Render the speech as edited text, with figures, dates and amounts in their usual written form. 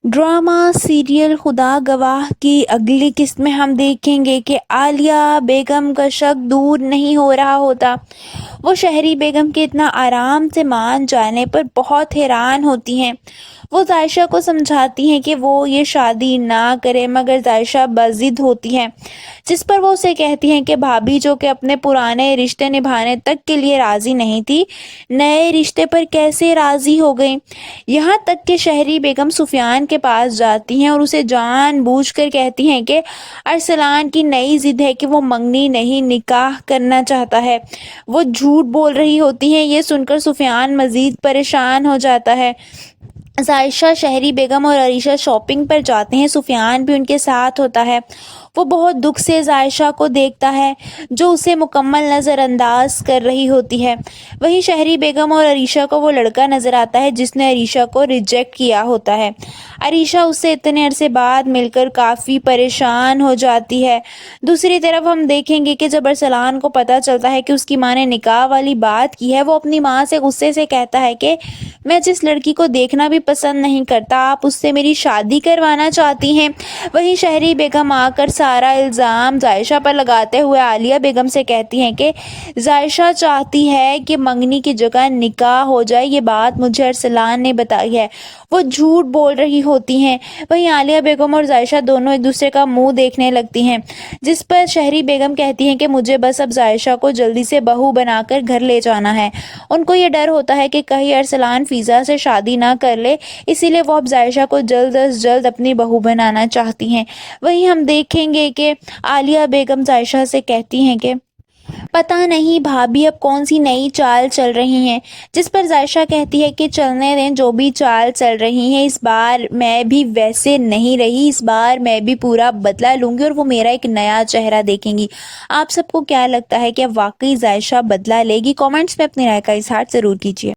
Drama serial खुदा गवाह की अगली किस्त में हम देखेंगे कि आलिया बेगम का शक दूर नहीं हो रहा होता। वो शहरी बेगम के इतना आराम से मान जाने पर बहुत हैरान होती हैं। वो जायशा को समझाती हैं कि वो ये शादी ना करे, मगर जायशा बज़िद होती है, जिस पर वो उसे कहती हैं कि भाभी जो कि अपने पुराने रिश्ते निभाने तक के लिए राजी नहीं थी, नए रिश्ते पर कैसे राजी हो गई। यहाँ तक कि शहरी बेगम सुफियान के पास जाती हैं और उसे जानबूझकर कहती हैं कि अरसलान की नई जिद है कि वो मंगनी नहीं निकाह करना चाहता है। वो झूठ बोल रही होती हैं। ये सुनकर सुफियान मजीद परेशान हो जाता है। जायशा, शहरी बेगम और अरीशा शॉपिंग पर जाते हैं। सुफियान भी उनके साथ होता है। वो बहुत दुख से जायशा को देखता है, जो उसे मुकम्मल नज़रअंदाज कर रही होती है। वहीं शहरी बेगम और अरीशा को वो लड़का नज़र आता है जिसने अरीशा को रिजेक्ट किया होता है। अरीशा उससे इतने अरसे बाद मिलकर काफ़ी परेशान हो जाती है। दूसरी तरफ हम देखेंगे कि जब अरसलान को पता चलता है कि उसकी माँ ने निकाह वाली बात की है, वो अपनी माँ से गुस्से से कहता है कि मैं जिस लड़की को देखना भी पसंद नहीं करता, आप उससे मेरी शादी करवाना चाहती हैं। वहीं शहरी बेगम आकर सारा इल्ज़ाम जायशा पर लगाते हुए आलिया बेगम से कहती हैं कि जायशा चाहती है कि मंगनी की जगह निकाह हो जाए। ये बात मुझे अरसलान ने बताई है। वो झूठ बोल रही होती हैं। वहीं आलिया बेगम और जायशा दोनों एक दूसरे का मुंह देखने लगती हैं, जिस पर शहरी बेगम कहती हैं कि मुझे बस अब जायशा को जल्दी से बहू बनाकर घर ले जाना है। उनको ये डर होता है कि कहीं अरसलान फिज़ा से शादी ना कर ले, इसीलिए वो अब जायशा को जल्द अज जल्द अपनी बहू बनाना चाहती हैं। वहीं हम देखेंगे कि आलिया बेगम जायशा से कहती हैं कि पता नहीं भाभी अब कौन सी नई चाल चल रही हैं, जिस पर जायशा कहती है कि चलने दें, जो भी चाल चल रही है इस बार मैं भी वैसे नहीं रही, इस बार मैं भी पूरा बदला लूंगी और वो मेरा एक नया चेहरा देखेंगी। आप सबको क्या लगता है कि अब वाकई जायशा बदला लेगी? कमेंट्स में अपनी राय का इजहार ज़रूर कीजिए।